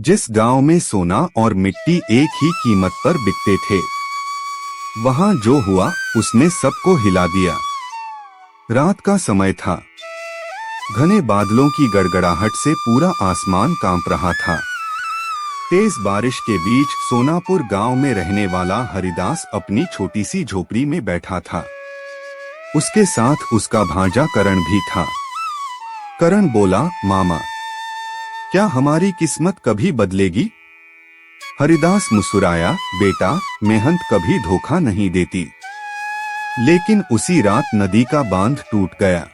जिस गांव में सोना और मिट्टी एक ही कीमत पर बिकते थे, वहां जो हुआ उसने सबको हिला दिया। रात का समय था। घने बादलों की गड़गड़ाहट से पूरा आसमान कांप रहा था। तेज बारिश के बीच सोनापुर गांव में रहने वाला हरिदास अपनी छोटी सी झोपड़ी में बैठा था। उसके साथ उसका भांजा करण भी था। करण बोला, मामा, क्या हमारी किस्मत कभी बदलेगी? हरिदास मुस्कुराया, बेटा, मेहनत कभी धोखा नहीं देती। लेकिन उसी रात नदी का बांध टूट गया।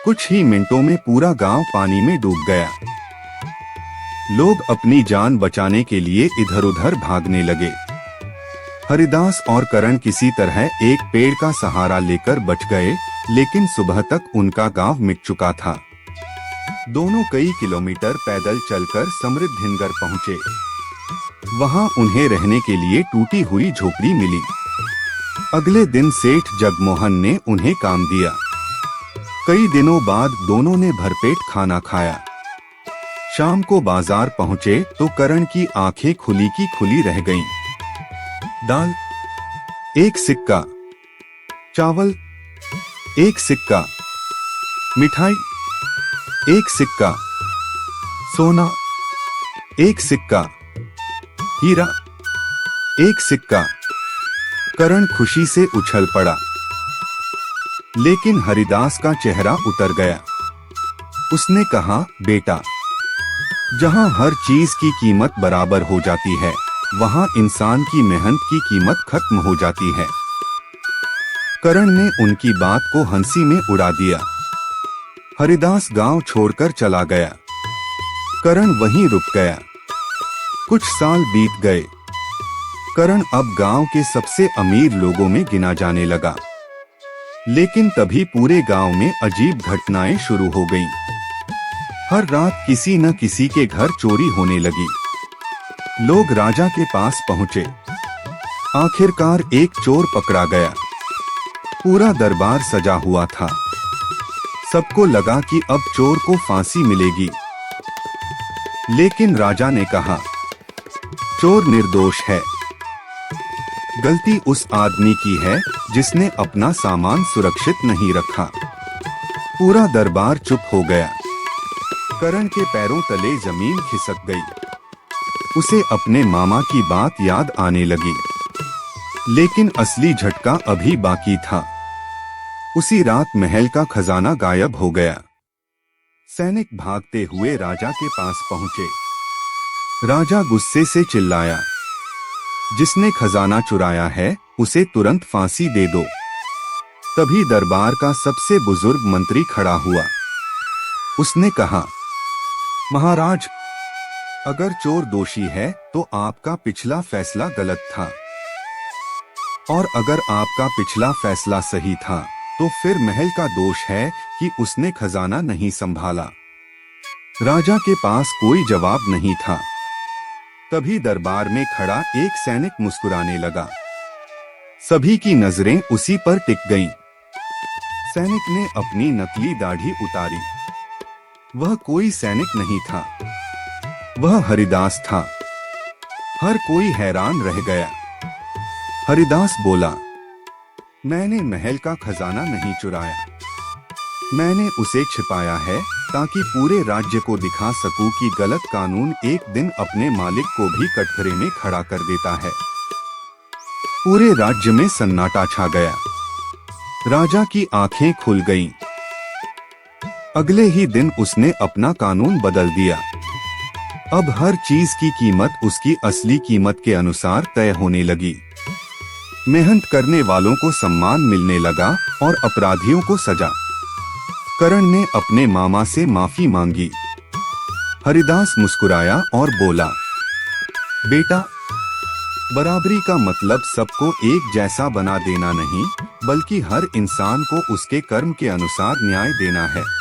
कुछ ही मिनटों में पूरा गांव पानी में डूब गया। लोग अपनी जान बचाने के लिए इधर उधर भागने लगे। हरिदास और करण किसी तरह एक पेड़ का सहारा लेकर बच गए, लेकिन सुबह तक उनका गांव मिट चुका था। दोनों कई किलोमीटर पैदल चलकर समृद्धिनगर पहुंचे। वहां उन्हें रहने के लिए टूटी हुई झोपड़ी मिली। अगले दिन सेठ जगमोहन ने उन्हें काम दिया। कई दिनों बाद दोनों ने भरपेट खाना खाया। शाम को बाजार पहुंचे तो करण की आंखें खुली की खुली रह गईं। दाल एक सिक्का, चावल एक सिक्का, मिठाई एक सिक्का, सोना एक सिक्का, हीरा एक सिक्का। करण खुशी से उछल पड़ा। लेकिन हरिदास का चेहरा उतर गया। उसने कहा, बेटा, जहां हर चीज की कीमत बराबर हो जाती है, वहां इंसान की मेहनत की कीमत खत्म हो जाती है। करण ने उनकी बात को हंसी में उड़ा दिया। हरिदास गांव छोड़कर चला गया। करण वहीं रुक गया। कुछ साल बीत गए। करण अब गांव के सबसे अमीर लोगों में गिना जाने लगा। लेकिन तभी पूरे गांव में अजीब घटनाएं शुरू हो गईं। हर रात किसी न किसी के घर चोरी होने लगी। लोग राजा के पास पहुंचे। आखिरकार एक चोर पकड़ा गया। पूरा दरबार सजा हुआ था। सबको लगा कि अब चोर को फांसी मिलेगी। लेकिन राजा ने कहा, चोर निर्दोष है। गलती उस आदमी की है जिसने अपना सामान सुरक्षित नहीं रखा। पूरा दरबार चुप हो गया। करण के पैरों तले जमीन खिसक गई। उसे अपने मामा की बात याद आने लगी। लेकिन असली झटका अभी बाकी था। उसी रात महल का खजाना गायब हो गया। सैनिक भागते हुए राजा के पास पहुंचे। राजा गुस्से से चिल्लाया, जिसने खजाना चुराया है उसे तुरंत फांसी दे दो। तभी दरबार का सबसे बुजुर्ग मंत्री खड़ा हुआ। उसने कहा, महाराज, अगर चोर दोषी है तो आपका पिछला फैसला गलत था, और अगर आपका पिछला फैसला सही था तो फिर महल का दोष है कि उसने खजाना नहीं संभाला। राजा के पास कोई जवाब नहीं था। तभी दरबार में खड़ा एक सैनिक मुस्कुराने लगा। सभी की नजरें उसी पर टिक गईं। सैनिक ने अपनी नकली दाढ़ी उतारी। वह कोई सैनिक नहीं था, वह हरिदास था। हर कोई हैरान रह गया। हरिदास बोला, मैंने महल का खजाना नहीं चुराया। मैंने उसे छिपाया है ताकि पूरे राज्य को दिखा सकूं कि गलत कानून एक दिन अपने मालिक को भी कटघरे में खड़ा कर देता है। पूरे राज्य में सन्नाटा छा गया। राजा की आंखें खुल गईं। अगले ही दिन उसने अपना कानून बदल दिया। अब हर चीज की कीमत उसकी असली कीमत के अनुसार तय होने लगी। मेहनत करने वालों को सम्मान मिलने लगा और अपराधियों को सजा। करण ने अपने मामा से माफी मांगी। हरिदास मुस्कुराया और बोला, बेटा, बराबरी का मतलब सबको एक जैसा बना देना नहीं, बल्कि हर इंसान को उसके कर्म के अनुसार न्याय देना है।